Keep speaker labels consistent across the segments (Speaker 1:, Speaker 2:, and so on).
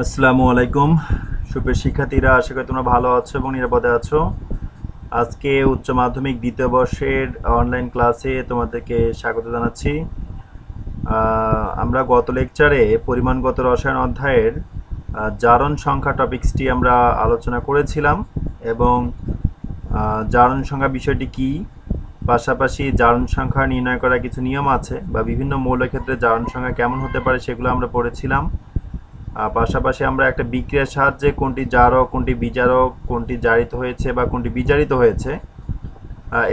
Speaker 1: আসসালামু আলাইকুম সুপ্রিয় শিক্ষার্থীরা, আশা করি তোমরা ভালো আছো এবং নিরাপদে আছো। আজকে উচ্চ মাধ্যমিক দ্বিতীয় বর্ষের অনলাইন ক্লাসে তোমাদেরকে স্বাগত জানাচ্ছি। আমরা গত লেকচারে পরিমাণগত রসায়ন অধ্যায়ের জারণ সংখ্যা টপিক্সটি আমরা আলোচনা করেছিলাম এবং জারণ সংখ্যা বিষয়টি কি, পাশাপাশি জারণ সংখ্যা নির্ণয় করার কিছু নিয়ম আছে বা বিভিন্ন মৌলের ক্ষেত্রে জারণ সংখ্যা কেমন হতে পারে সেগুলো আমরা পড়েছিলাম। পাশাপাশি আমরা একটা বিক্রিয়ার সাহায্যে কোনটি জারক, কোনটি বিজারক, কোনটি জারিত হয়েছে বা কোনটি বিজারিত হয়েছে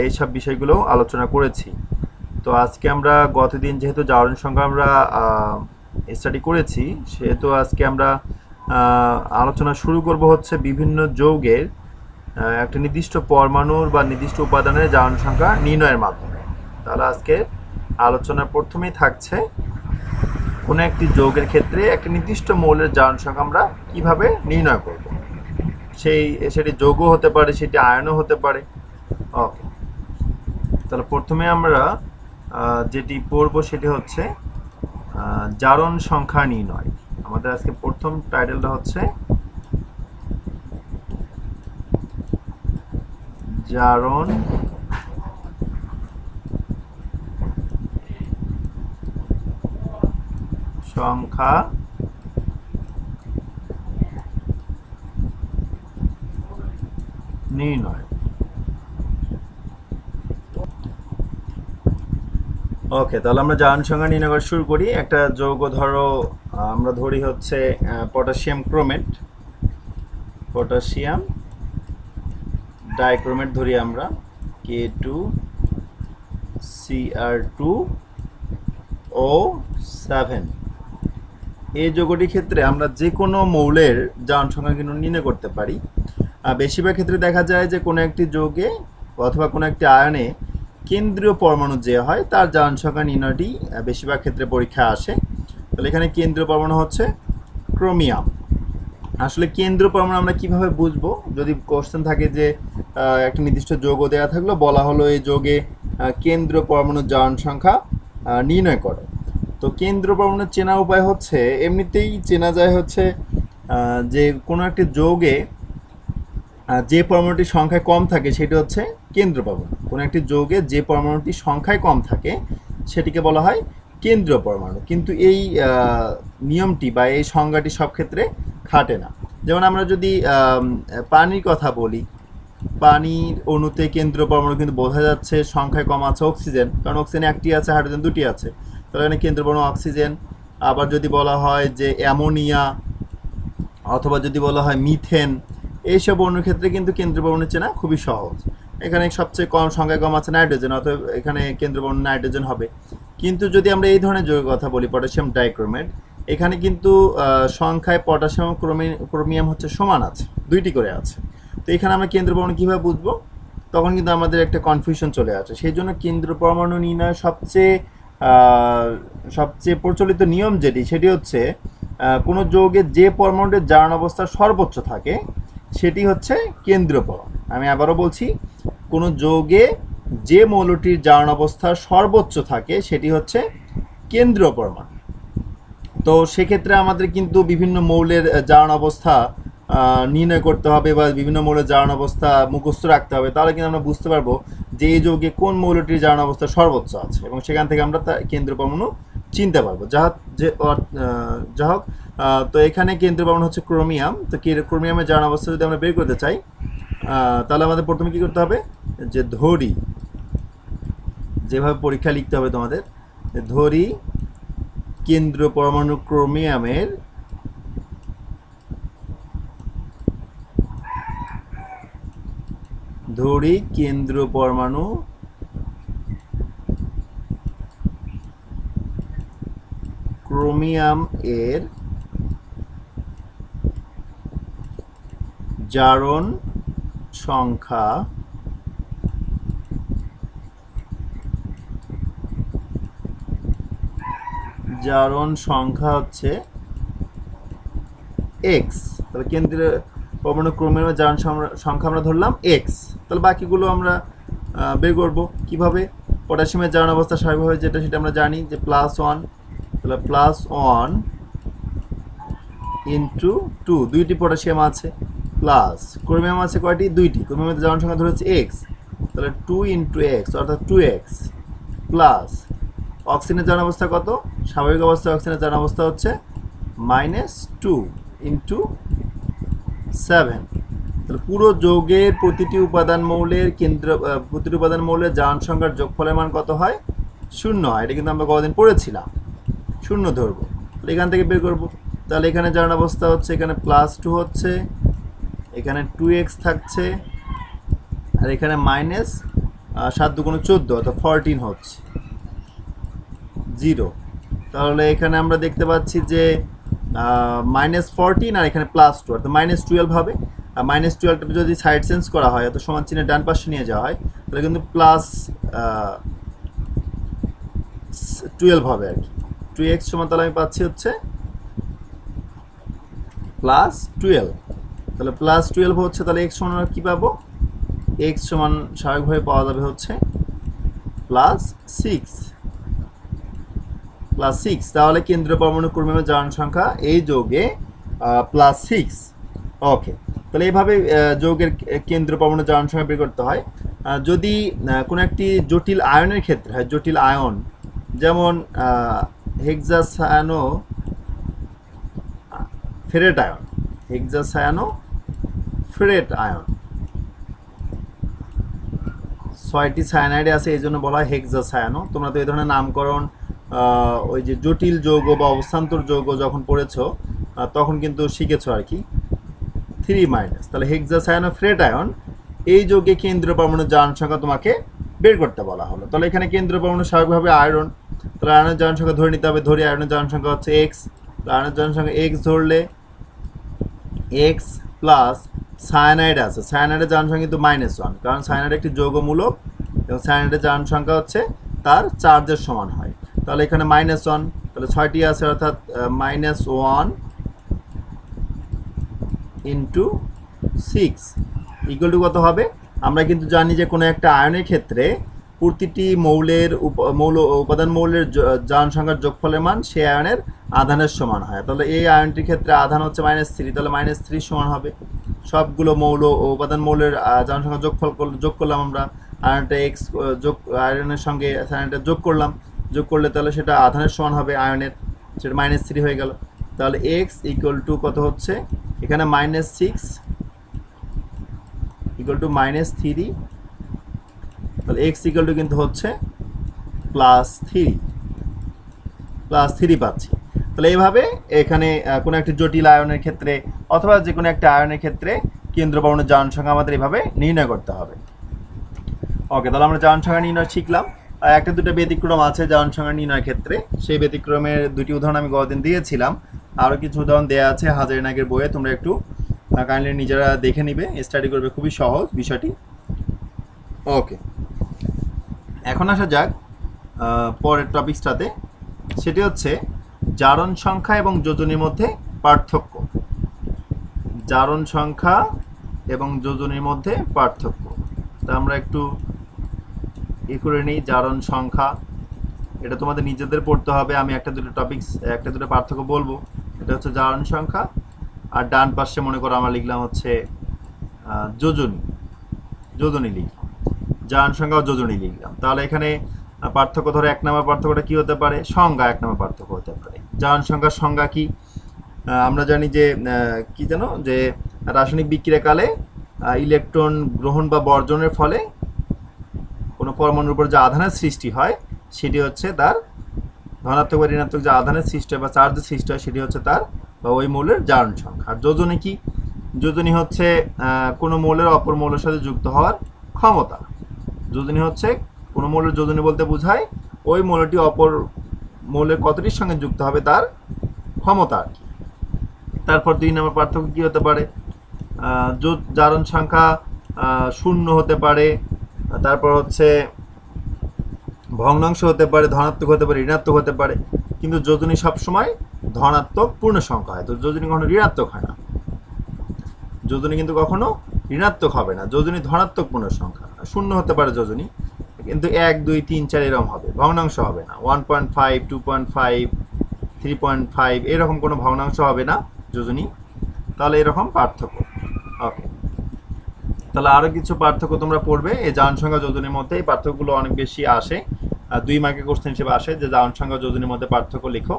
Speaker 1: এইসব বিষয়গুলো আলোচনা করেছি। তো আজকে আমরা গতদিন যেহেতু জারণ সংখ্যা আমরা স্টাডি করেছি, সেহেতু আজকে আমরা আলোচনা শুরু করব হচ্ছে বিভিন্ন যৌগের একটা নির্দিষ্ট পরমাণুর বা নির্দিষ্ট উপাদানের জারণ সংখ্যা নির্ণয়ের মাধ্যমে। তাহলে আজকে আলোচনার প্রথমেই থাকছে কোনো একটি যৌগের ক্ষেত্রে একটা নির্দিষ্ট মৌলের জারণ সংখ্যা আমরা কীভাবে নির্ণয় করব। সেটি যৌগ হতে পারে, সেটি আয়নও হতে পারে। ওকে, তাহলে প্রথমে আমরা যেটি পড়ব সেটি হচ্ছে জারণ সংখ্যা নির্ণয়। আমাদের আজকে প্রথম টাইটেলটা হচ্ছে জারণ সংখ্যা নির্ণয়। ওকে, তাহলে আমরা জারণ সংখ্যা নির্ণয় করা শুরু করি। একটা যৌগ ধরো, আমরা ধরি হচ্ছে পটাশিয়াম ক্রোমেট, পটাশিয়াম ডাইক্রোমেট ধরি আমরা, K2Cr2O7। এই যৌগটির ক্ষেত্রে আমরা যে কোনো মৌলের জারণ সংখ্যা কিন্তু নির্ণয় করতে পারি। বেশিরভাগ ক্ষেত্রে দেখা যায় যে কোনো একটি যৌগে অথবা কোনো একটি আয়নে কেন্দ্রীয় পরমাণু যে হয় তার জারণ সংখ্যা নির্ণয়টি বেশিরভাগ ক্ষেত্রে পরীক্ষায় আসে। তাহলে এখানে কেন্দ্রীয় পরমাণু হচ্ছে ক্রোমিয়াম। আসলে কেন্দ্রীয় পরমাণু আমরা কিভাবে বুঝবো? যদি কোশ্চেন থাকে যে একটা নির্দিষ্ট যৌগ দেওয়া থাকলো, বলা হলো এই যৌগে কেন্দ্রীয় পরমাণুর জারণ সংখ্যা নির্ণয় করো। তো কেন্দ্রীয় পরমাণুর চেনা উপায় হচ্ছে, এমনিতেই চেনা যায় হচ্ছে যে কোনো একটি যৌগে যে পরমাণুটির সংখ্যায় কম থাকে সেটি হচ্ছে কেন্দ্রীয় পরমাণু। কোনো একটি যৌগে যে পরমাণুটির সংখ্যায় কম থাকে সেটিকে বলা হয় কেন্দ্রীয় পরমাণু। কিন্তু এই নিয়মটি বা এই সংজ্ঞাটি সব ক্ষেত্রে খাটে না। যেমন আমরা যদি পানির কথা বলি, পানির অণুতে কেন্দ্রীয় পরমাণু কিন্তু বোঝা যাচ্ছে সংখ্যায় কম আছে অক্সিজেন, কারণ অক্সিজেন একটি আছে, হাইড্রোজেন দুটি আছে। তাহলে এখানে কেন্দ্রীয় পরমাণু অক্সিজেন। আবার যদি বলা হয় যে অ্যামোনিয়া অথবা যদি বলা হয় মিথেন, এইসব অণুর ক্ষেত্রে কিন্তু কেন্দ্রীয় পরমাণু চেনা খুবই সহজ। এখানে সবচেয়ে কম সংখ্যায় কম আছে নাইট্রোজেন, অতএব এখানে কেন্দ্রীয় পরমাণু নাইট্রোজেন হবে। কিন্তু যদি আমরা এই ধরনের যৌগের কথা বলি, পটাশিয়াম ডাইক্রোমেট, এখানে কিন্তু সংখ্যায় পটাশিয়াম ক্রোমিয়াম হচ্ছে সমান আছে, দুইটি করে আছে। তো এখানে আমরা কেন্দ্রীয় পরমাণু কীভাবে বুঝবো? তখন কিন্তু আমাদের একটা কনফিউশন চলে আসে। সেই জন্য কেন্দ্রীয় পরমাণু নির্ণয় সবচেয়ে প্রচলিত নিয়ম সেটি হচ্ছে কোনো যৌগে যে পরমাণুটির জারণ অবস্থা সর্বোচ্চ থাকে সেটি হচ্ছে কেন্দ্রীয় পরমাণু। আমি আবারও বলছি, কোনো যৌগে যে মৌলটির জারণ অবস্থা সর্বোচ্চ থাকে সেটি হচ্ছে কেন্দ্রীয় পরমাণু। তো সেক্ষেত্রে আমাদের কিন্তু বিভিন্ন মৌলের জারণ অবস্থা নির্ণয় করতে হবে বা বিভিন্ন মৌলের জারণ অবস্থা মুখস্থ রাখতে হবে, তাহলে কিন্তু আমরা বুঝতে পারবো যে এই যৌগে কোন মৌলটির জারণ অবস্থা সর্বোচ্চ আছে এবং সেখান থেকে আমরা কেন্দ্রীয় পরমাণু চিনতে পারবো। যা হোক, তো এখানে কেন্দ্রীয় পরমাণু হচ্ছে ক্রোমিয়াম। তো ক্রোমিয়ামের জারণ অবস্থা যদি আমরা বের করতে চাই, তাহলে আমাদের প্রথমে কী করতে হবে, যে ধরি, যেভাবে পরীক্ষা লিখতে হবে তোমাদের, ধরি কেন্দ্রীয় পরমাণু ক্রোমিয়ামের ক্রোমিয়াম এর জারণ সংখ্যা হচ্ছে এক্স। তাহলে কেন্দ্রীয় পরমাণু ক্রোমিয়ামের জারণ সংখ্যা আমরা ধরলাম এক্স। তাহলে বাকিগুলো আমরা বের করবো কীভাবে? পটাশিয়ামের জারণ অবস্থা স্বাভাবিকভাবে সেটা আমরা জানি যে +1। তাহলে +1 ইন্টু 2, 2টি পটাশিয়াম আছে, প্লাস ক্রোমিয়াম আছে কয়টি? 2টি। ক্রোমিয়ামের জারণ সংখ্যা ধরেছে এক্স, তাহলে 2 ইন্টু এক্স অর্থাৎ 2x, প্লাস অক্সিজেনের জারণ অবস্থা কত? স্বাভাবিক অবস্থায় অক্সিজেনের জারণ অবস্থা হচ্ছে -2 ইন্টু 7। তাহলে পুরো যৌগের প্রতিটি উপাদান মৌলের প্রতিটি উপাদান মৌলের জারণ সংখ্যার যোগফলের মান কত হয়? 0 হয়। এটা কিন্তু আমরা কতদিন পড়েছিলাম, 0 ধরবো, তাহলে এখান থেকে বের করবো। তাহলে এখানে জারণ অবস্থা হচ্ছে এখানে +2 হচ্ছে, এখানে 2x থাকছে, আর এখানে -7 × 14 অর্থাৎ 14 হচ্ছে 0। তাহলে এখানে আমরা দেখতে পাচ্ছি যে -14 আর এখানে +2 অর্থাৎ -12 হবে। আর -12টা যদি সাইড চেঞ্জ করা হয় অর্থাৎ সমান চিহ্নের ডান পাশে নিয়ে যাওয়া হয় তাহলে কিন্তু +12 হবে আর কি। 2x সমান তাহলে আমি পাচ্ছি হচ্ছে +12। তাহলে +12 হচ্ছে, তাহলে x সমান আমরা কী পাবো? x সমান স্বাভাবিকভাবে পাওয়া যাবে হচ্ছে +6। তাহলে কেন্দ্রীয় পরমাণু ক্রোমিয়ামের জারণ সংখ্যা এই যৌগে +6। ওকে, তাহলে এইভাবে যৌগের কেন্দ্রীয় পরমাণু জারণ সংখ্যা বের করতে হয়। যদি কোনো একটি জটিল আয়নের ক্ষেত্রে হয়, জটিল আয়ন যেমন হেক্সাসায়ানো ফেরেট আয়ন, হেক্সাসায়ানো ফেরেট আয়ন 6টি সায়ানাইডে আছে, এই জন্য বলা হয় হেক্সাসায়ানো। তোমরা তো এই ধরনের নামকরণ ওই যে জটিল যৌগ বা অবস্থান্তর যৌগ যখন পড়েছো তখন কিন্তু শিখেছো আর কি, 3-। তাহলে হেক্সাসায়ানো ফেরেট আয়ন এই যৌগে কেন্দ্রীয় পরমাণুর জারণ সংখ্যা তোমাকে বের করতে বলা হলো। তাহলে এখানে কেন্দ্রীয় পরমাণু স্বাভাবিকভাবে আয়রন, তাহলে আয়রনের জারণ সংখ্যা ধরে নিতে হবে। ধরি আয়রনের জারণ সংখ্যা হচ্ছে এক্স, আয়রনের জারণ সংখ্যা এক্স ধরলে এক্স প্লাস সায়ানাইড আছে, সায়ানাইডের জারণ সংখ্যা কিন্তু -1, কারণ সায়ানাইড একটি যৌগমূলক এবং সায়ানাইডের জারণ সংখ্যা হচ্ছে তার চার্জের সমান হয়। তাহলে এখানে -1, তাহলে 6টি আছে অর্থাৎ -1 ইন্টু 6 ইকুয়াল টু কত হবে? আমরা কিন্তু জানি যে কোনো একটা আয়নের ক্ষেত্রে প্রতিটি উপাদান মৌলের জারণ সংখ্যার যোগফলের মান সেই আয়নের আধানের সমান হয়। তাহলে এই আয়নটির ক্ষেত্রে আধান হচ্ছে -3, তাহলে -3 সমান হবে সবগুলো মৌল ও উপাদান মৌলের জারণ সংখ্যা যোগ করলাম আমরা, আয়নটা এক্স আয়রনের সঙ্গে সায়ানাইডটা যোগ করলে তাহলে সেটা আধানের সমান হবে আয়নের, সেটা -3 হয়ে গেল। তাহলে এক্স ইকুয়াল টু কত হচ্ছে? এখানে -6 ইকুয়াল টু -3, তাহলে এক্স ইকুয়াল টু কিন্তু হচ্ছে +3 পাচ্ছি। তাহলে এইভাবে এখানে কোনো একটি জটিল আয়নের ক্ষেত্রে অথবা যে কোনো একটা আয়নের ক্ষেত্রে কেন্দ্রীয় পরমাণুর জারণ সংখ্যা আমাদের এভাবে নির্ণয় করতে হবে। ওকে, তাহলে আমরা জারণ সংখ্যা নির্ণয় শিখলাম। একটা দুটো ব্যতিক্রম আছে জারণ সংখ্যা নির্ণয়ের ক্ষেত্রে, সেই ব্যতিক্রমের 2টি উদাহরণ আমি গতদিন দিয়েছিলাম, আরও কিছু উদাহরণ দেওয়া আছে হাজারি নাগের বইয়ে, তোমরা একটু কাইন্ডলি নিজেরা দেখে নিবে, স্টাডি করবে, খুবই সহজ বিষয়টি। ওকে, এখন আসা যাক পরের টপিকসটাতে, সেটি হচ্ছে জারণ সংখ্যা এবং যোজনীর মধ্যে পার্থক্য। জারণ সংখ্যা এবং যোজনীর মধ্যে পার্থক্য, তা আমরা একটু করে নিই। জারণ সংখ্যা এটা তোমাদের নিজেদের পড়তে হবে, আমি একটা দুটো পার্থক্য বলবো। এটা হচ্ছে জারণ সংখ্যা, আর ডান পাশে মনে করো আমরা লিখলাম হচ্ছে যোজনী লিখলাম, জারণ সংখ্যা ও যোজনী লিখলাম। তাহলে এখানে পার্থক্য ধরো 1 নম্বর পার্থক্যটা কী হতে পারে? সংজ্ঞা 1 নম্বর পার্থক্য হতে পারে। জারণ সংখ্যার সংজ্ঞা কি? আমরা জানি যে কি জানো, যে রাসায়নিক বিক্রিয়াকালে ইলেকট্রন গ্রহণ বা বর্জনের ফলে কোনো পরমাণুর উপর যে আধানের সৃষ্টি হয় সেটি হচ্ছে তার ধনাত্মক বা ঋণাত্মক যে আধানের সৃষ্টি হয় বা চার্জের সৃষ্টি হয় সেটি হচ্ছে তার বা ওই মৌলের জারণ সংখ্যা। আর যোজনী কি? যোজনী হচ্ছে কোনো মৌলের অপর মৌলের সাথে যুক্ত হওয়ার ক্ষমতা। যোজনী হচ্ছে কোনো মৌলের যোজনী বলতে বোঝায় ওই মৌলটি অপর মৌলের কতটির সঙ্গে যুক্ত হবে তার ক্ষমতা আর কি। তারপর 2 নম্বর পার্থক্য কী হতে পারে? জারণ সংখ্যা 0 হতে পারে, তারপর হচ্ছে ভগ্নাংশ হতে পারে, ধনাত্মক হতে পারে, ঋণাত্মক হতে পারে, কিন্তু যোজনী সবসময় ধনাত্মক পূর্ণ সংখ্যা হয়। তো যোজনী কখনো ঋণাত্মক হয় না, যোজনী কিন্তু কখনো ঋণাত্মক হবে না, যোজনী ধনাত্মক পূর্ণ সংখ্যা। 0 হতে পারে যোজনী, কিন্তু 1, 2, 3, 4 এরকম হবে, ভগ্নাংশ হবে না। 1.5, 2.5, 3.5 এরকম কোনো ভগ্নাংশ হবে না, যোজনী, তাহলে এরকম পার্থক্য। ওকে, তাহলে আরও কিছু পার্থক্য তোমরা পড়বে এই জারণ সংখ্যা যোজনীর মধ্যে। এই পার্থক্যগুলো অনেক বেশি আসে, 2 মার্কের কোশ্চেন হিসেবে আসে যে জারণ সংখ্যা যোজনীর মধ্যে পার্থক্য লিখো।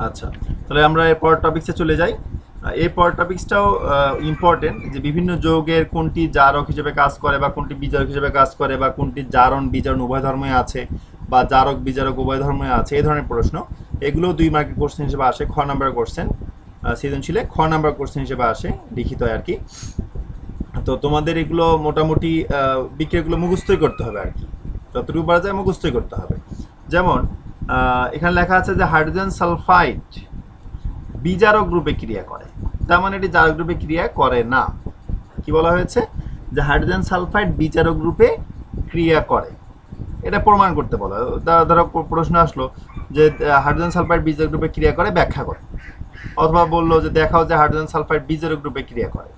Speaker 1: আচ্ছা, তাহলে আমরা এরপর টপিক্সে চলে যাই। এরপর টপিক্সটাও ইম্পর্টেন্ট, যে বিভিন্ন যৌগের কোনটি জারক হিসেবে কাজ করে বা কোনটি বিজারক হিসেবে কাজ করে, বা কোনটি জারণ বিজারণ উভয় ধর্মই আছে, বা জারক বিজারক উভয় ধর্মই আছে, এই ধরনের প্রশ্ন। এগুলো 2 মার্কের কোশ্চেন হিসেবে আসে, খ নাম্বার কোশ্চেন সৃজনশীলে খ নাম্বার কোশ্চেন হিসেবে আসে লিখিত আর কি। তো তোমাদের এগুলো মোটামুটি বিক্রিয়াগুলো মুখস্থই করতে হবে আর কি, যতটুকু পারা যায় মুখস্থই করতে হবে। যেমন এখানে লেখা আছে যে হাইড্রোজেন সালফাইড বিজারক গ্রুপে ক্রিয়া করে, তার মানে এটি জারক গ্রুপে ক্রিয়া করে না। কি বলা হয়েছে? যে হাইড্রোজেন সালফাইড বিজারক গ্রুপে ক্রিয়া করে, এটা প্রমাণ করতে বলা। ধরো প্রশ্ন আসলো যে হাইড্রোজেন সালফাইড বিজারক গ্রুপে ক্রিয়া করে, ব্যাখ্যা করে। অথবা বললো যে দেখাও যে হাইড্রোজেন সালফাইড বিজারক গ্রুপে ক্রিয়া করে।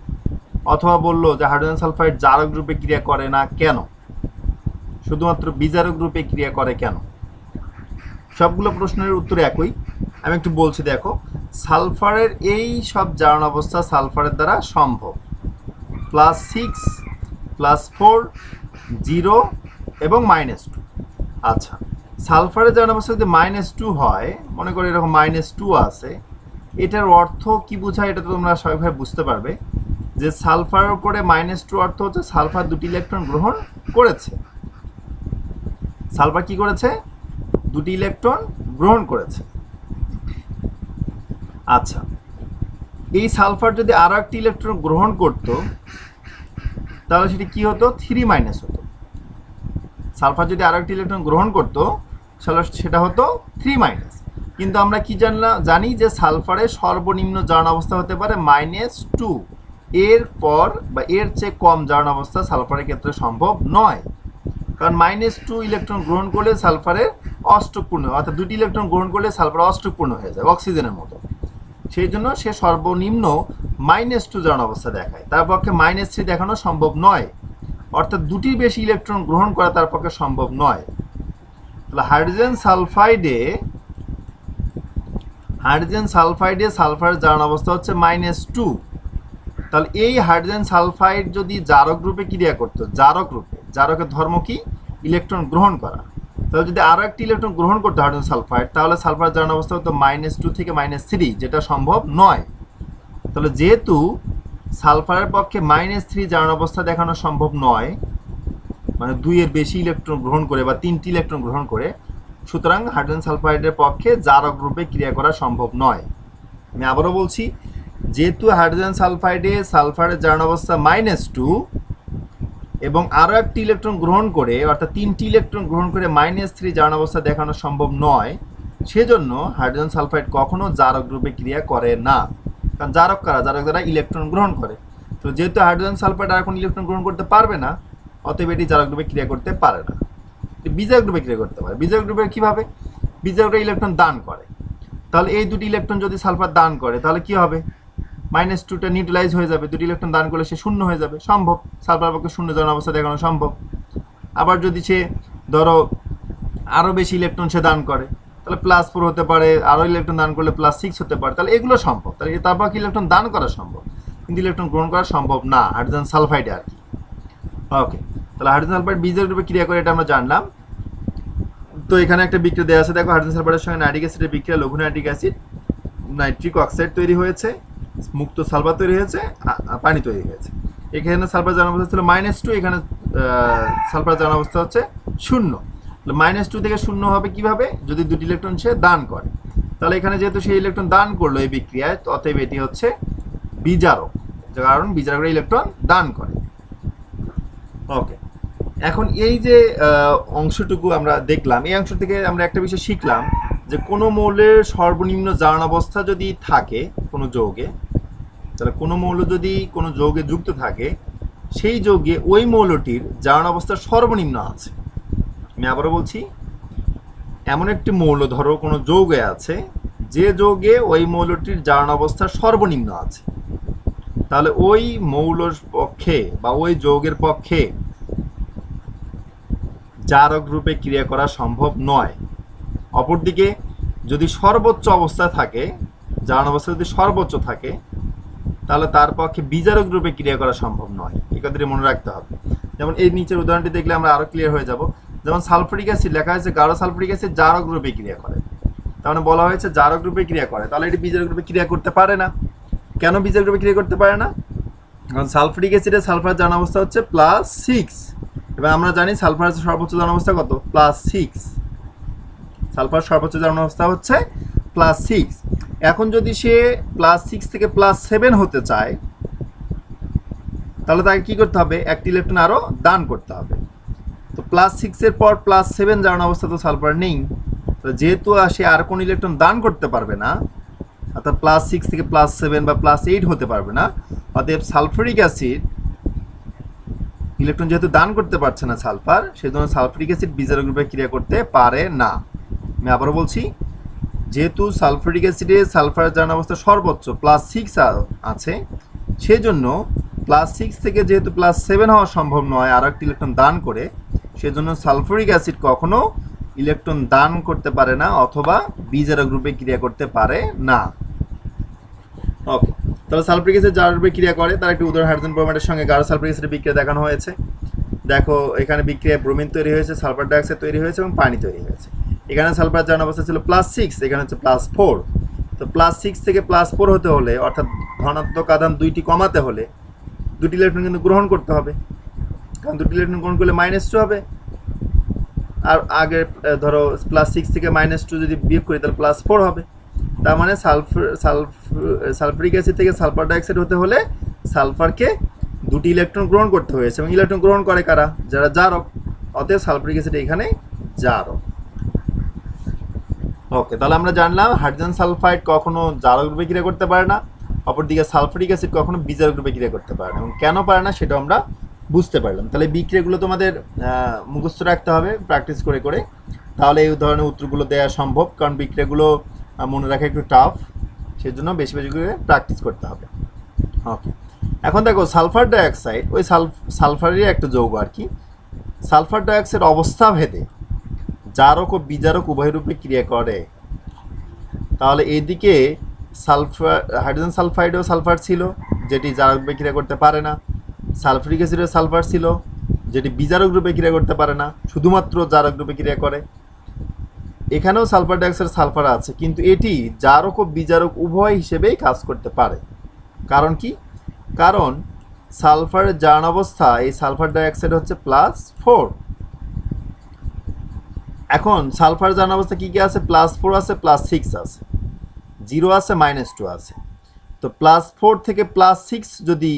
Speaker 1: অথবা বললো যে হাইড্রোজেন সালফাইড জারক গ্রুপে ক্রিয়া করে না কেন, শুধুমাত্র বিজারক গ্রুপে ক্রিয়া করে কেন। সবগুলো প্রশ্নের উত্তর একই, আমি একটু বলছি দেখো। সালফারের এই সব জারণ অবস্থা সালফারের দ্বারা সম্ভব, +6, +4, 0 এবং -2। আচ্ছা, সালফারের জারণ অবস্থা যদি -2 হয়, মনে করি এরকম -2 আছে, এটার অর্থ কি বোঝায় এটা তো তোমরা সবাই বুঝতে পারবে, যে সালফারের উপরে -2 অর্থ হচ্ছে সালফার 2টি ইলেকট্রন গ্রহণ করেছে। সালফার কি করেছে? 2টি ইলেকট্রন গ্রহণ করেছে। আচ্ছা, এই সালফার যদি আরো একটি ইলেকট্রন গ্রহণ করত, তাহলে সেটি কি হতো? 3- হতো। সালফার যদি আরো একটি ইলেকট্রন গ্রহণ করত, সেটা হতো 3-। কিন্তু আমরা কি জানি যে সালফারের সর্বনিম্ন জারণ অবস্থা হতে পারে -2। এর পর বা এর চেয়ে কম জারণ অবস্থা সালফারের ক্ষেত্রে সম্ভব নয়, কারণ -2 ইলেকট্রন গ্রহণ করলে সালফারের অষ্টকপূর্ণ, অর্থাৎ 2টি ইলেকট্রন গ্রহণ করলে সালফার অষ্টকপূর্ণ হয়ে যায় অক্সিজেনের মতো। সেই জন্য সে সর্বনিম্ন -2 জারণ অবস্থা দেখায়, তার পক্ষে -3 দেখানো সম্ভব নয়, অর্থাৎ 2টির বেশি ইলেকট্রন গ্রহণ করা তার পক্ষে সম্ভব নয়। তাহলে হাইড্রোজেন সালফাইডে সালফারের জারণ অবস্থা হচ্ছে -2। তাহলে এই হাইড্রোজেন সালফাইড যদি জারক গ্রুপে ক্রিয়া করতো, জারক রূপে, জারকের ধর্ম কি? ইলেকট্রন গ্রহণ করা। তাহলে যদি আরও একটি ইলেকট্রন গ্রহণ করতো হাইড্রোজেন সালফাইড, তাহলে সালফারের জারণ অবস্থা হতো -2 থেকে -3, যেটা সম্ভব নয়। তাহলে যেহেতু সালফারের পক্ষে -3 জারণ অবস্থা দেখানো সম্ভব নয়, মানে 2 এর বেশি ইলেকট্রন গ্রহণ করে বা 3টি ইলেকট্রন গ্রহণ করে, সুতরাং হাইড্রোজেন সালফাইডের পক্ষে জারক রূপে ক্রিয়া করা সম্ভব নয়। আমি আবারও বলছি, যেহেতু হাইড্রোজেন সালফাইডে সালফারের জারণ অবস্থা -2 এবং আরও একটি ইলেকট্রন গ্রহণ করে, অর্থাৎ 3টি ইলেকট্রন গ্রহণ করে -3 জারণ অবস্থা দেখানো সম্ভব নয়, সেজন্য হাইড্রোজেন সালফাইড কখনো জারক রূপে ক্রিয়া করে না। কারণ জারক কারা? জারক দ্বারা ইলেকট্রন গ্রহণ করে। তো যেহেতু হাইড্রোজেন সালফাইড আর এখন ইলেকট্রন গ্রহণ করতে পারবে না, অতএব এটি জারক রূপে ক্রিয়া করতে পারে না। বিজারক রূপে ক্রিয়া করতে পারে। বিজারক রূপে কীভাবে? বিজারকরা ইলেকট্রন দান করে। তাহলে এই 2টি ইলেকট্রন যদি সালফার দান করে, তাহলে কি হবে? -2টা নিউট্রালাইজ হয়ে যাবে, 2টি ইলেকট্রন দান করলে সে শূন্য হয়ে যাবে, সম্ভব। সালফারের পক্ষে শূন্য জারণ অবস্থা দেখানো সম্ভব। আবার যদি সে ধরো আরও বেশি ইলেকট্রন সে দান করে, তাহলে +4 হতে পারে, আরও ইলেকট্রন দান করলে +6 হতে পারে, তাহলে এগুলো সম্ভব। তাহলে তার পক্ষে ইলেকট্রন দান করা সম্ভব, কিন্তু ইলেকট্রন গ্রহণ করা সম্ভব না হাইড্রোজেন সালফাইডে আর কি। ওকে, তাহলে হাইড্রোজেন সালফাইড বিজারক রূপে ক্রিয়া করে, এটা আমরা জানলাম। তো এখানে একটা বিক্রিয়া দেওয়া আছে, দেখো হাইড্রোজেন সালফাইডের সঙ্গে নাইট্রিক অ্যাসিডের বিক্রিয়া, লঘু নাইট্রিক অ্যাসিড, নাইট্রিক অক্সাইড তৈরি হয়েছে, মুক্ত সালফার তৈরি হয়েছে, পানি তৈরি হয়েছে। এখানে সালফার জারণ অবস্থা ছিল -2, এখানে সালফার জারণ অবস্থা হচ্ছে 0। -2 থেকে 0 হবে কিভাবে? যদি 2টি ইলেকট্রন সে দান করে। তাহলে এখানে যেহেতু সেই ইলেকট্রন দান করলো এই বিক্রিয়ায়, অতএব এটি হচ্ছে বিজারক, কারণ বিজারকরা ইলেকট্রন দান করে। ওকে, এখন এই যে অংশটুকু আমরা দেখলাম, এই অংশ থেকে আমরা একটা বিষয় শিখলাম, যে কোনো মৌলের সর্বনিম্ন জারণ অবস্থা যদি থাকে কোনো যৌগে, তাহলে কোনো মৌল যদি কোনো যৌগে যুক্ত থাকে, সেই যৌগে ওই মৌলটির জারণ অবস্থা সর্বনিম্ন আছে। আমি আবারও বলছি, এমন একটি মৌল ধরো কোনো যৌগে আছে, যে যৌগে ওই মৌলটির জারণ অবস্থা সর্বনিম্ন আছে, তাহলে ওই মৌলর পক্ষে বা ওই যৌগের পক্ষে জারক রূপে ক্রিয়া করা সম্ভব নয়। অপরদিকে যদি সর্বোচ্চ অবস্থা থাকে, জারণ অবস্থা যদি সর্বোচ্চ থাকে তাহলে তার পক্ষে বিজারক রূপে ক্রিয়া করা সম্ভব নয়। এই কথাটি মনে রাখতে হবে। যেমন এই নিচের উদাহরণটি দেখলে আমরা আরো ক্লিয়ার হয়ে যাব। যেমন সালফারিক অ্যাসিড লেখা হয়েছে গাঢ় সালফারিক অ্যাসিড জারক রূপে ক্রিয়া করে, তার মানে বলা হয়েছে জারক রূপে ক্রিয়া করে, তাহলে এটি বিজারক রূপে ক্রিয়া করতে পারে না। কেন বিজারক রূপে ক্রিয়া করতে পারে না? কারণ সালফারিক অ্যাসিডের সালফার জারণ অবস্থা হচ্ছে +6, এবং আমরা জানি সালফারের সর্বোচ্চ জারণ অবস্থা কত? +6। সালফার সর্বোচ্চ জারণ অবস্থা হচ্ছে +6। এখন যদি সে +6 থেকে +7 হতে চায় তাহলে তাকে কি করতে হবে? একটি ইলেকট্রন আরও দান করতে হবে। তো +6 এর পর +7 জারণ অবস্থা তো সালফার নেই, তো যেহেতু সে আর কোন ইলেকট্রন দান করতে পারবে না, অর্থাৎ +6 থেকে +7 বা +8 হতে পারবে না, অতএব সালফারিক অ্যাসিড ইলেকট্রন যেহেতু দান করতে পারছে না সালফার, সেজন্য সালফারিক অ্যাসিড বিজারক রূপে ক্রিয়া করতে পারে না। আমি আবারও বলছি, যেহেতু সালফারিক অ্যাসিডে সালফারের জারণ অবস্থা সর্বোচ্চ +6 আছে, সেজন্য +6 থেকে যেহেতু +7 হওয়া সম্ভব নয় আর একটি ইলেকট্রন দান করে, সেজন্য সালফারিক অ্যাসিড কখনো ইলেকট্রন দান করতে পারে না অথবা বিজারক রূপে ক্রিয়া করতে পারে না। ওকে, তাহলে সালফারিক অ্যাসিড জারক রূপে ক্রিয়া করে, তার একটি উদাহরণ হাইড্রোজেন ব্রোমাইডের সঙ্গে গাঢ় সালফারিক অ্যাসিডের বিক্রিয়া দেখানো হয়েছে। দেখো এখানে বিক্রিয়ায় ব্রোমিন তৈরি হয়েছে, সালফার ডাইঅক্সাইড তৈরি হয়েছে এবং পানি তৈরি হয়েছে। এখানে সালফার জারণ অবস্থা ছিল +6, এখানে হচ্ছে +4। তো +6 থেকে +4 হতে হলে, অর্থাৎ ধনাত্মক আধান দুইটি কমাতে হলে দুটি ইলেকট্রন কিন্তু গ্রহণ করতে হবে, কারণ দুটি ইলেকট্রন গ্রহণ করলে -2 হবে। আর আগে ধরো +6 থেকে -2 যদি বিয়োগ করি তাহলে +4 হবে। তার মানে সালফারিক অ্যাসিড থেকে সালফার ডাইঅক্সাইড হতে হলে সালফারকে দুটি ইলেকট্রন গ্রহণ করতে হয়েছে, এবং ইলেকট্রন গ্রহণ করে কারা? যারা জারক। অতএব সালফারিক অ্যাসিড এখানে জারক। ওকে, তাহলে আমরা জানলাম হাইড্রোজেন সালফাইড কখনো জারক রূপে ক্রিয়া করতে পারে না, অপরদিকে সালফারিক অ্যাসিড কখনো বিজারক রূপে ক্রিয়া করতে পারে না, এবং কেন পারে না সেটা আমরা বুঝতে পারলাম। তাহলে বিক্রিয়াগুলো তোমাদের মুখস্থ রাখতে হবে প্র্যাকটিস করে করে, তাহলে এই ধরনের উত্তরগুলো দেওয়া সম্ভব, কারণ বিক্রিয়াগুলো মনে রাখা একটু টাফ, সেজন্য বেশি বেশি করে প্র্যাকটিস করতে হবে। ওকে, এখন দেখো সালফার ডাইঅক্সাইড ওই সালফারেরই একটা যৌগ আর কি। সালফার ডাইঅক্সাইড অবস্থা ভেদে জারক ও বিজারক উভয় রূপে ক্রিয়া করে। তাহলে এইদিকে হাইড্রোজেন সালফাইডেও সালফার ছিল যেটি জারক রূপে ক্রিয়া করতে পারে না, সালফারিক অ্যাসিডেও সালফার ছিল যেটি বিজারক রূপে ক্রিয়া করতে পারে না, শুধুমাত্র জারক রূপে ক্রিয়া করে। এখানেও সালফার ডাইঅক্সাইড সালফার আছে, কিন্তু এটি জারক ও বিজারক উভয় হিসেবেই কাজ করতে পারে। কারণ কি? কারণ সালফারের জারণ অবস্থা এই সালফার ডাইঅক্সাইড হচ্ছে +4। এখন সালফার জারণ অবস্থা কী কী আছে? +4 আছে, +6 আছে, 0 আছে, -2 আছে। তো +4 থেকে +6 যদি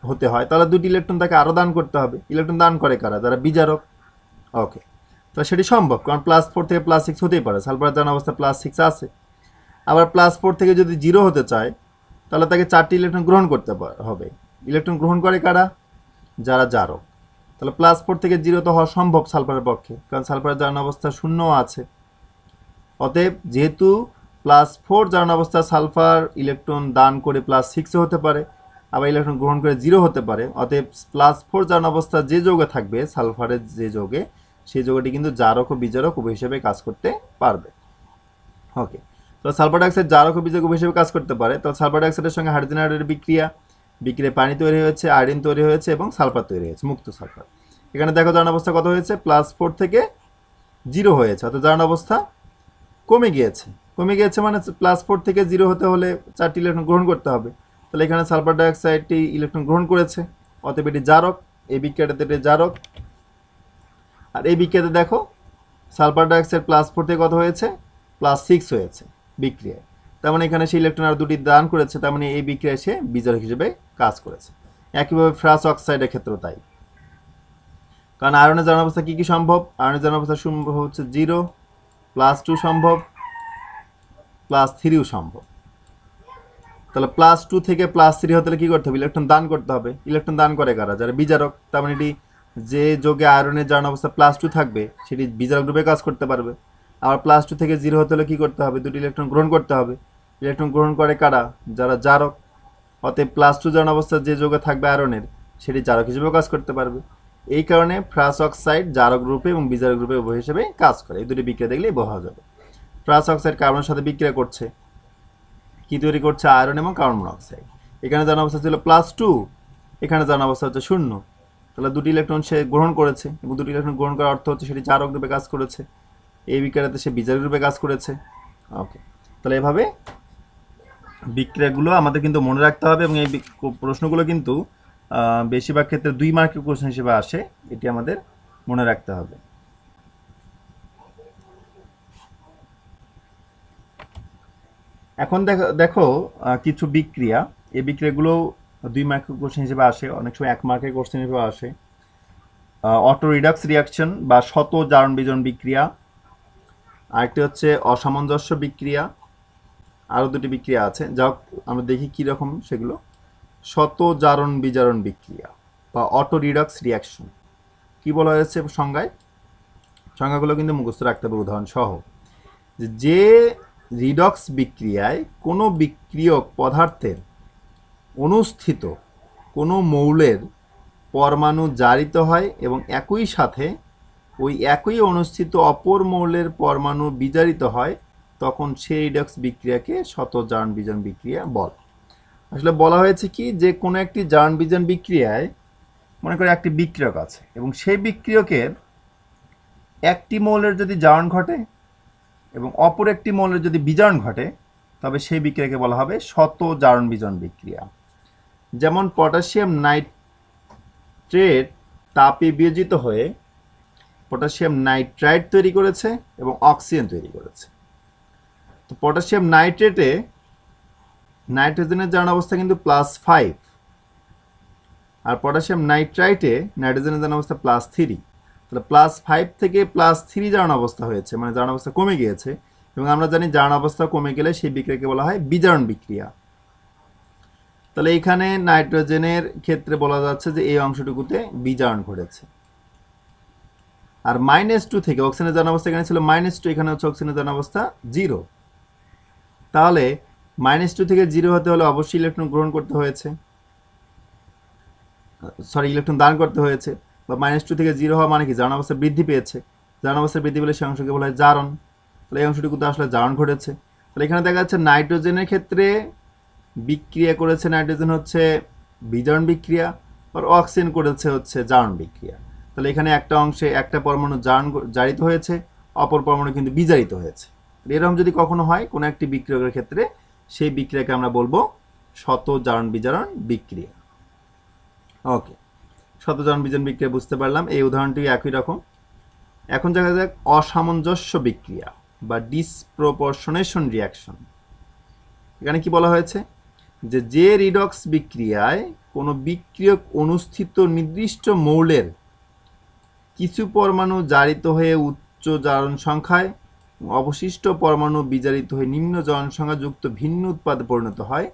Speaker 1: হতে হয় তাহলে দুটি ইলেকট্রন তাকে আরও দান করতে হবে। ইলেকট্রন দান করে কারা? যারা বিজারক। ওকে, তো সেটি সম্ভব, কারণ +4 থেকে +6 হতেই পারে, সালফার জারণ অবস্থা +6 আছে। আবার +4 থেকে যদি 0 হতে চায় তাহলে তাকে 4টি ইলেকট্রন গ্রহণ করতে হবে। ইলেকট্রন গ্রহণ করে কারা? যারা জারক। তাহলে +4 থেকে 0 তো হওয়া সম্ভব সালফারের পক্ষে, কারণ সালফারের জারণ অবস্থা 0 আছে। অতএব যেহেতু +4 জারণ অবস্থা সালফার ইলেকট্রন দান করে +6 হতে পারে, আবার ইলেকট্রন গ্রহণ করে 0 হতে পারে, অতএব +4 জারণ অবস্থা যে যৌগে থাকবে, সালফারের যে যৌগে, সেই যৌগটি কিন্তু জারক ও বিজারক উভয় হিসেবে কাজ করতে পারবে। ওকে, তো সালফার ডাইঅক্সাইড জারক ও বিজারক উভয় হিসেবে কাজ করতে পারে। তো সালফার ডাইঅক্সাইডের সঙ্গে হাইড্রোজেন আয়নের বিক্রিয়ায় পানি তৈরি হয়েছে, আয়োডিন তৈরি হয়েছে এবং সালফার তৈরি হয়েছে, মুক্ত সালফার। এখানে দেখো জারণ অবস্থা কত হয়েছে? +4 থেকে 0 হয়েছে, অর্থাৎ জারণ অবস্থা কমে গিয়েছে। মানে +4 থেকে 0 হতে হলে 4টি ইলেকট্রন গ্রহণ করতে হবে। তাহলে এখানে সালফার ডাইঅক্সাইডটি ইলেকট্রন গ্রহণ করেছে, অতএব এটি জারক। এই বিক্রিয়াটাতে এটি জারক। আর এই বিক্রিয়াতে দেখো সালফার ডাইঅক্সাইড +4 থেকে কত হয়েছে? +6 হয়েছে বিক্রিয়ায়। তার মানে এখানে সে ইলেকট্রন আর দুটি দান করেছে, তার মানে এই বিক্রিয়ায় সে বিজারক হিসেবে কাজ করেছে। একইভাবে ফ্রাস অক্সাইডের ক্ষেত্রেও তাই, কারণ আয়রনের জারণ অবস্থা কী কী সম্ভব? আয়রনের জারণ অবস্থা সম্ভব হচ্ছে 0, +2 সম্ভব, +3ও সম্ভব। তাহলে +2 থেকে +3 হতে হলে কী করতে হবে? ইলেকট্রন দান করতে হবে। ইলেকট্রন দান করে কারা? যারা বিজারক। তার মানে এটি যে যোগে আয়রনের জারণ অবস্থা +2 থাকবে সেটি বিজারক রূপে কাজ করতে পারবে। আবার +2 থেকে 0 হতে হলে কী করতে হবে? দুটি ইলেকট্রন গ্রহণ করতে হবে। ইলেকট্রন গ্রহণ করে কারা? যারা জারক। অতএব +2 জারণ অবস্থা যে যোগে থাকবে আয়রনের, সেটি জারক হিসেবেও কাজ করতে পারবে। এই কারণে ফ্রাস অক্সাইড জারক রূপে এবং বিজারক রূপে উভয় হিসেবে কাজ করে। এই দুটি বিক্রিয়া দেখলেই বোঝা যাবে। ফ্রাস অক্সাইড কার্বনের সাথে বিক্রিয়া করছে, কি তৈরি করছে? আয়রন এবং কার্বন মনোক্সাইড। এখানে জানা অবস্থা ছিল +2, এখানে জানা অবস্থা হচ্ছে 0। তাহলে দুটি ইলেকট্রন সে গ্রহণ করেছে, এবং দুটি ইলেকট্রন গ্রহণ করার অর্থ হচ্ছে সেটি জারক রূপে কাজ করেছে, এই বিক্রিয়াতে সে বিজারক রূপে কাজ করেছে। ওকে, তাহলে এভাবে বিক্রিয়াগুলো আমাদের কিন্তু মনে রাখতে হবে, এবং এই প্রশ্নগুলো কিন্তু বেশিরভাগ ক্ষেত্রে 2 মার্কের কোশ্চেন হিসেবে আসে, এটি আমাদের মনে রাখতে হবে। এখন দেখো কিছু বিক্রিয়া, এই বিক্রিয়াগুলো 2 মার্কের কোশ্চেন হিসেবে আসে, অনেক সময় 1 মার্কের কোশ্চেন হিসেবে আসে। অটো রিডাক্স রিয়াকশন বা শত জারণ বিজারণ বিক্রিয়া, আরেকটি হচ্ছে অসামঞ্জস্য বিক্রিয়া, আরও দুটি বিক্রিয়া আছে, যা আমরা দেখি কীরকম সেগুলো। শত জারণ বিজারণ বিক্রিয়া বা অটো রিডাক্স রিয়াকশন কি বলা হয়েছে সংজ্ঞায়? সংজ্ঞাগুলো কিন্তু মুখস্থ রাখতে হবে উদাহরণ সহ। যে রিডক্স বিক্রিয়ায় কোনো বিক্রিয়ক পদার্থের অনুস্থিত কোনো মৌলের পরমাণু জারিত হয় এবং একই সাথে ওই একই অনুস্থিত অপর মৌলের পরমাণু বিজারিত হয়, তখন সেই রিডক্স বিক্রিয়াকে শত জারণ বিজারণ বিক্রিয়া বলে। আসলে বলা হয়েছে কি, যে কোনো একটি জারণ বিজারণ বিক্রিয়ায় মনে করে একটি বিক্রিয়ক আছে, এবং সেই বিক্রিয়কের একটি মৌলের যদি জারণ ঘটে এবং অপর একটি মৌলের যদি বিজারণ ঘটে, তবে সেই বিক্রিয়াকে বলা হবে শত জারণ বিজারণ বিক্রিয়া। যেমন পটাশিয়াম নাইট্রেট তাপে বিয়োজিত হয়ে পটাশিয়াম নাইট্রাইট তৈরি করেছে এবং অক্সিজেন তৈরি করেছে। তো পটাশিয়াম নাইট্রেটে নাইট্রোজেনের জারণ অবস্থা কিন্তু +5, আর পটাশিয়াম নাইট্রাইটে নাইট্রোজেনের জারণ অবস্থা +3। তাহলে +5 থেকে +3 জারণ অবস্থা হয়েছে, মানে জারণ অবস্থা কমে গিয়েছে, এবং আমরা জানি জারণ অবস্থা কমে গেলে সেই বিক্রিয়াকে বলা হয় বিজারণ বিক্রিয়া। তাহলে এখানে নাইট্রোজেনের ক্ষেত্রে বলা যাচ্ছে যে এই অংশটুকুতে বিজারণ ঘটেছে। আর -2 থেকে অক্সিজেনের জারণ অবস্থা এখানে ছিল -2, এখানে হচ্ছে অক্সিজেনের জারণ অবস্থা 0। তাহলে -2 থেকে 0 হতে হলে অবশ্যই ইলেকট্রন গ্রহণ করতে হয়েছে, ইলেকট্রন দান করতে হয়েছে। বা -2 থেকে 0 হওয়া মানে কি? জারণ অবস্থা বৃদ্ধি পেয়েছে, জারণ অবস্থা বৃদ্ধি পেলে সেই অংশকে বলা হয় জারণ। তাহলে এই অংশটুকুতে আসলে জারণ ঘটেছে। তাহলে এখানে দেখা যাচ্ছে নাইট্রোজেনের ক্ষেত্রে বিক্রিয়া করেছে নাইট্রোজেন হচ্ছে বিজারণ বিক্রিয়া, আর অক্সিজেন করেছে হচ্ছে জারণ বিক্রিয়া। তাহলে এখানে একটা অংশে একটা পরমাণু জারিত হয়েছে, অপর পরমাণু কিন্তু বিজারিত হয়েছে। এরকম যদি কখনো হয় কোনো একটি বিক্রিয়কের ক্ষেত্রে, সেই বিক্রিয়াকে আমরা বলবো শত জারণ বিজারণ বিক্রিয়া। ওকে, শত জারণ বিজারণ বিক্রিয়া বুঝতে পারলাম, এই উদাহরণটি একই রকম। এখন দেখা যাক অসামঞ্জস্য বিক্রিয়া বা ডিসপ্রপরশনেশন রিয়াকশন। এখানে কি বলা হয়েছে? যে রিডক্স বিক্রিয়ায় কোনো বিক্রিয়ক অনুস্থিত নির্দিষ্ট মৌলের কিছু পরমাণু জারিত হয়ে উচ্চ জারণ সংখ্যায়, অবশিষ্ট পরমাণু বিজারিত হয়ে নিম্ন জারণ সংখ্যা যুক্ত ভিন্ন উৎপাদে পরিণত হয়,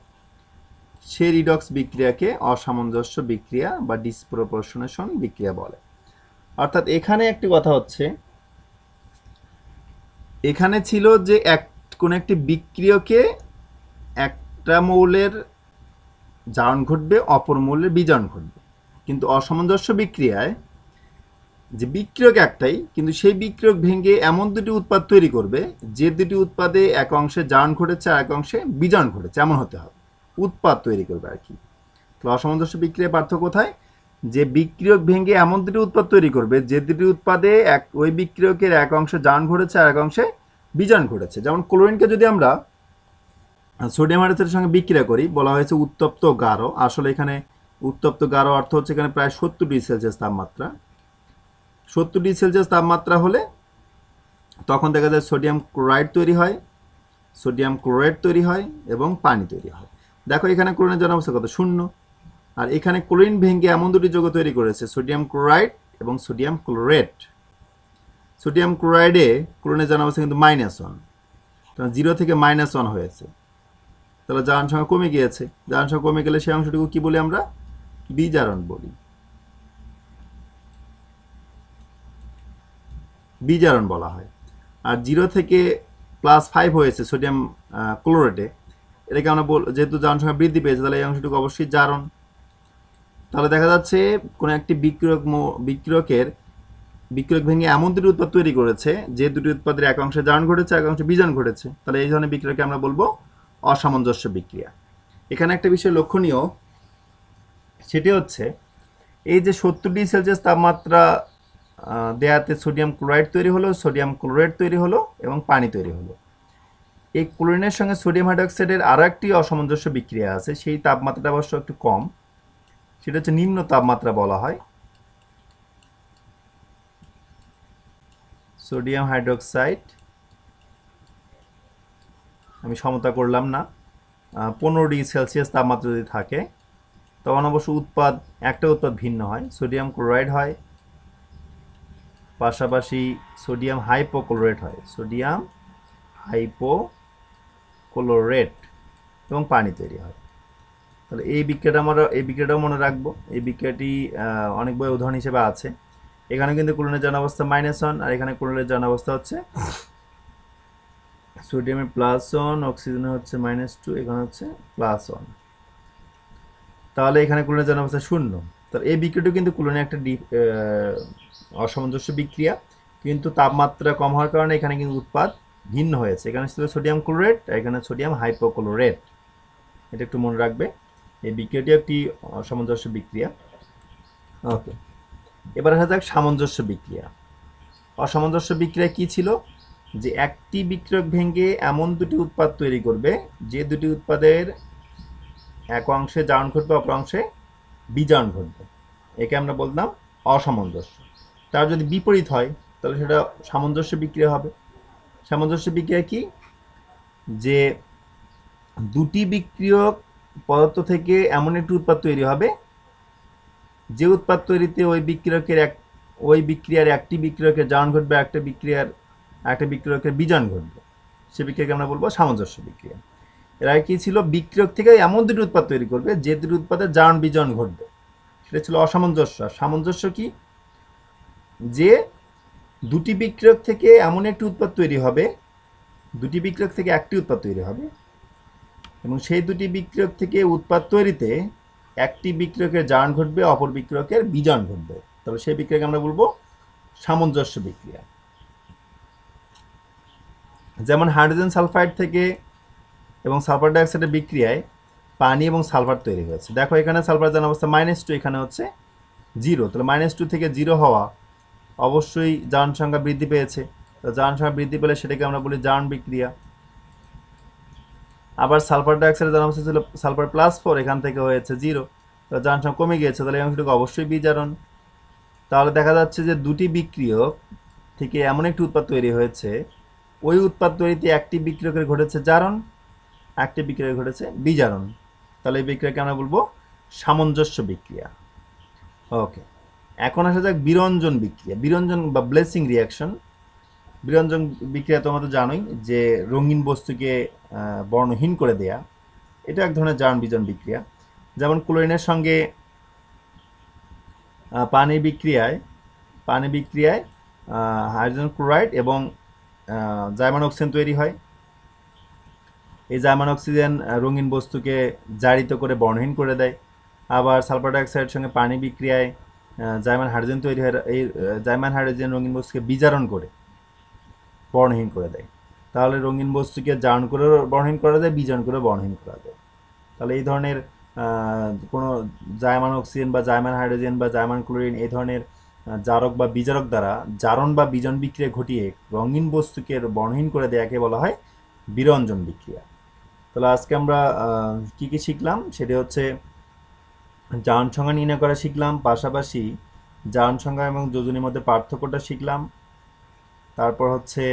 Speaker 1: সে রিডক্স বিক্রিয়াকে অসামঞ্জস্য বিক্রিয়া বা ডিসপ্রপরশনেশন বিক্রিয়া বলে। অর্থাৎ এখানে একটি কথা হচ্ছে, এখানে ছিল যে কোন একটি বিক্রিয়কে একটা মৌলের জারণ ঘটবে, অপর মৌলের বিজারণ ঘটবে, কিন্তু অসামঞ্জস্য বিক্রিয়ায় যে বিক্রিয়ক একটাই, কিন্তু সেই বিক্রিয়ক ভেঙে এমন দুটি উৎপাদ তৈরি করবে যে দুটি উৎপাদে এক অংশে জারণ ঘটেছে আর এক অংশে বিজারণ ঘটেছে, এমন হতে হবে, উৎপাদ তৈরি করবে আর কি। তো অসামঞ্জস্য বিক্রিয়ার পার্থক্য কোথায়? যে বিক্রিয়ক ভেঙে এমন দুটি উৎপাদ তৈরি করবে যে দুটি উৎপাদে ওই বিক্রিয়কের এক অংশে জারণ ঘটেছে আর এক অংশে বিজারণ ঘটেছে। যেমন ক্লোরিনকে যদি আমরা সোডিয়াম হাইড্রোক্সাইডের সঙ্গে বিক্রিয়া করি, বলা হয়েছে উত্তপ্ত গাঢ়। আসলে এখানে উত্তপ্ত গাঢ় অর্থ হচ্ছে এখানে প্রায় 70 ডিগ্রি সেলসিয়াস তাপমাত্রা। 70 ডিগ্রি সেলসিয়াস তাপমাত্রা হলে তখন দেখা যায় সোডিয়াম ক্লোরাইড তৈরি হয়, সোডিয়াম ক্লোরাইড তৈরি হয় এবং পানি তৈরি হয়। দেখো এখানে ক্লোরিনের জারণ অবস্থা কত? 0। আর এখানে ক্লোরিন ভেঙে এমন দুটি যৌগ তৈরি করেছে, সোডিয়াম ক্লোরাইড এবং সোডিয়াম ক্লোরেট। সোডিয়াম ক্লোরাইডে ক্লোরিনের জারণ অবস্থা কিন্তু -1, কারণ 0 থেকে -1 হয়েছে। তাহলে জারণ সংখ্যা কমে গিয়েছে। জারণ সংখ্যা কমে গেলে সেই অংশটুকু কি বলি আমরা? বিজারণ বলি, বিজারণ বলা হয়। আর 0 থেকে +5 হয়েছে সোডিয়াম ক্লোরেটে, এটাকে আমরা যেহেতু জারণ সংখ্যা বৃদ্ধি পেয়েছে, তাহলে এই অংশটুকু অবশ্যই জারণ। তাহলে দেখা যাচ্ছে কোনো একটি বিক্রিয়ক ভেঙে এমন দুটি উৎপাদ তৈরি করেছে যে দুটি উৎপাদের এক অংশে জারণ ঘটেছে, এক অংশে বিজারণ ঘটেছে। তাহলে এই ধরনের বিক্রিয়াকে আমরা বলবো অসামঞ্জস্য বিক্রিয়া। এখানে একটা বিষয় লক্ষণীয়, সেটি হচ্ছে এই যে 70 ডিগ্রি সেলসিয়াস তাপমাত্রা দেয়াতে সোডিয়াম ক্লোরাইড তৈরি হলো, সোডিয়াম ক্লোরাইড তৈরি হলো এবং পানি তৈরি হলো। এই ক্লোরিনের সঙ্গে সোডিয়াম হাইড্রোক্সাইডের আরও একটি অসামঞ্জস্য বিক্রিয়া আছে, সেই তাপমাত্রাটা অবশ্য একটু কম, সেটা হচ্ছে নিম্ন তাপমাত্রা বলা হয়। সোডিয়াম হাইড্রোক্সাইড, আমি সমতা করলাম না, 15 ডিগ্রি সেলসিয়াস তাপমাত্রা যদি থাকে তখন অবশ্য একটা উৎপাদ ভিন্ন হয়, সোডিয়াম ক্লোরাইড হয়, পাশাপাশি সোডিয়াম হাইপোক্লোরেট হয়, সোডিয়াম হাইপোক্লোরেট এবং পানি তৈরি হয়। তাহলে এই বিক্রিয়াটাও মনে রাখবো। এই বিক্রিয়াটি অনেক বই উদাহরণ হিসেবে আছে। এখানে কিন্তু ক্লোরিনের জারণ অবস্থা -1 আর এখানে ক্লোরিনের জারণ অবস্থা হচ্ছে সোডিয়ামের +1, অক্সিজেনের হচ্ছে -2, এখানে হচ্ছে +1। তাহলে এখানে ক্লোরিনের জারণ অবস্থা 0। তাহলে এই বিক্রিয়াটি কিন্তু ক্লোরিনের একটা অসামঞ্জস্য বিক্রিয়া, কিন্তু তাপমাত্রা কম হওয়ার কারণে এখানে কিন্তু উৎপাদ ভিন্ন হয়েছে। এখানে ছিল সোডিয়াম ক্লোরেট আর এখানে সোডিয়াম হাইপোক্লোরেট। এটা একটু মনে রাখবে, এই বিক্রিয়াটি একটি অসামঞ্জস্য বিক্রিয়া। ওকে, এবার আসা যাক সামঞ্জস্য বিক্রিয়া। অসামঞ্জস্য বিক্রিয়া কি ছিল? যে একটি বিক্রিয়ক ভেঙে এমন দুটি উৎপাদ তৈরি করবে যে দুটি উৎপাদের এক অংশে জারণ ঘটবে, অপর অংশে বিজারণ ঘটবে। একে আমরা বললাম অসামঞ্জস্য। তার যদি বিপরীত হয় তাহলে সেটা সামঞ্জস্য বিক্রিয়া হবে। সামঞ্জস্য বিক্রিয়া কি? যে দুটি বিক্রিয়ক পদার্থ থেকে এমন একটি উৎপাদ তৈরি হবে যে উৎপাদ তৈরিতে ওই বিক্রিয়ার একটি বিক্রিয়কের জারণ ঘটবে, একটা বিক্রিয়কের বিজারণ ঘটবে। সে বিক্রিয়াকে আমরা বলবো সামঞ্জস্য বিক্রিয়া। এর আগে কি ছিল? বিক্রিয়ক থেকে এমন দুটি উৎপাদ তৈরি করবে যে দুটি উৎপাদের জারণ বিজারণ ঘটবে, সেটা ছিল অসামঞ্জস্য। আর সামঞ্জস্য কি? যে দুটি বিক্রিয়ক থেকে এমন একটি উৎপাদ তৈরি হবে, দুটি বিক্রিয়ক থেকে একটি উৎপাদ তৈরি হবে এবং সেই দুটি বিক্রিয়ক থেকে উৎপাদ তৈরিতে একটি বিক্রিয়কের জারণ ঘটবে, অপর বিক্রিয়কের বিজারণ ঘটবে। তবে সেই বিক্রিয়াকে আমরা বলবো সামঞ্জস্য বিক্রিয়া। যেমন হাইড্রোজেন সালফাইড থেকে এবং সালফার ডাইঅক্সাইডের বিক্রিয়ায় পানি এবং সালফার তৈরি হয়েছে। দেখো এখানে সালফার জারণ অবস্থা -2, এখানে হচ্ছে 0। তাহলে -2 থেকে 0 হওয়া অবশ্যই জারণ সংখ্যা বৃদ্ধি পেয়েছে। তো জারণ সংখ্যা বৃদ্ধি পেলে সেটাকে আমরা বলি জারণ বিক্রিয়া। আবার সালফার ডাইঅক্সাইডের জারণ অবস্থা ছিল সালফার +4, এখান থেকে হয়েছে 0, তো জারণ সংখ্যা কমে গিয়েছে, তাহলে এই অংশটুকু অবশ্যই বিজারণ। তাহলে দেখা যাচ্ছে যে দুটি বিক্রিয়ক থেকে এমন একটি উৎপাদ তৈরি হয়েছে, ওই উৎপাদ তৈরিতে একটি বিক্রিয়কের ঘটেছে জারণ, একটি বিক্রিয়কের ঘটেছে বিজারণ। তাহলে এই বিক্রিয়াকে আমরা বলবো সামঞ্জস্য বিক্রিয়া। ওকে, এখন আসা যাক বিরঞ্জন বিক্রিয়া। বিরঞ্জন বা ব্লেসিং রিয়াকশন। বিরঞ্জন বিক্রিয়া তোমরা তো জানোই যে রঙিন বস্তুকে বর্ণহীন করে দেয়া, এটা এক ধরনের জারণ বিজারণ বিক্রিয়া। যেমন ক্লোরিনের সঙ্গে পানি বিক্রিয়ায় হাইড্রোজেন ক্লোরাইড এবং জার্মান অক্সিজেন তৈরি হয়। এই জার্মান অক্সিজেন রঙিন বস্তুকে জারিত করে বর্ণহীন করে দেয়। আবার সালফার ডাইঅক্সাইডের সঙ্গে পানি বিক্রিয়ায় জার্মান হাইড্রোজেন তৈরি হয়, এই জার্মান হাইড্রোজেন রঙিন বস্তুকে বিজারণ করে বর্ণহীন করে দেয়। তাহলে রঙিন বস্তুকে জারণ করেও বর্ণহীন করা যায়, বিজারণ করেও বর্ণহীন করা যায়। তাহলে এই ধরনের কোনো জার্মান অক্সিজেন বা জার্মান হাইড্রোজেন বা জার্মান ক্লোরিন এই ধরনের জারক বা বিজারক দ্বারা জারণ বা বিজারণ বিক্রিয়া ঘটিয়ে রঙিন বস্তুকে বর্ণহীন করে দেয়াকে বলা হয় বিরঞ্জন বিক্রিয়া। তাহলে আজকে আমরা কি কি শিখলাম? সেটা হচ্ছে জারণ সংখ্যা নির্ণয় করা শিখলাম, পাশাপাশি জারণ সংখ্যা এবং যোজনীর মধ্যে পার্থক্যটা শিখলাম। তারপর হচ্ছে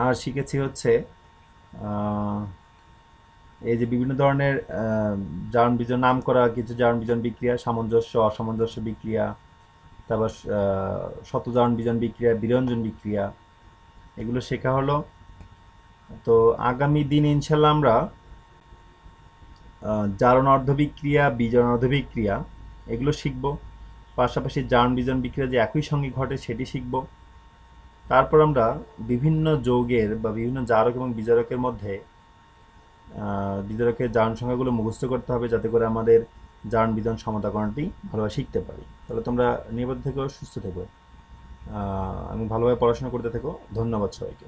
Speaker 1: আর শিখেছি হচ্ছে এই যে বিভিন্ন ধরনের জারণ বিজারণ নাম করা কিছু জারণ বিজারণ বিক্রিয়া, সামঞ্জস্য, অসামঞ্জস্য বিক্রিয়া, তারপর শত জারণ বিজারণ বিক্রিয়া, বিরঞ্জন বিক্রিয়া, এগুলো শেখা হলো। তো আগামী দিন ইনশাল্লাহ আমরা জারণ অর্ধবিক্রিয়া, বিজারণ অর্ধবিক্রিয়া এগুলো শিখব। পাশাপাশি জারণ বিজারণ বিক্রিয়া যে একই সঙ্গে ঘটে সেটি শিখব। তারপর আমরা বিভিন্ন যৌগের বা বিভিন্ন জারক এবং বিজারকের মধ্যে বিজারকের জারণ সংখ্যাগুলো মুখস্থ করতে হবে, যাতে করে আমাদের জারণ বিজারণ সমতাকরণটি ভালোভাবে শিখতে পারি। তাহলে তোমরা নিরাপদ থেকো, সুস্থ থেকো এবং ভালোভাবে পড়াশোনা করতে থেকো। ধন্যবাদ সবাইকে।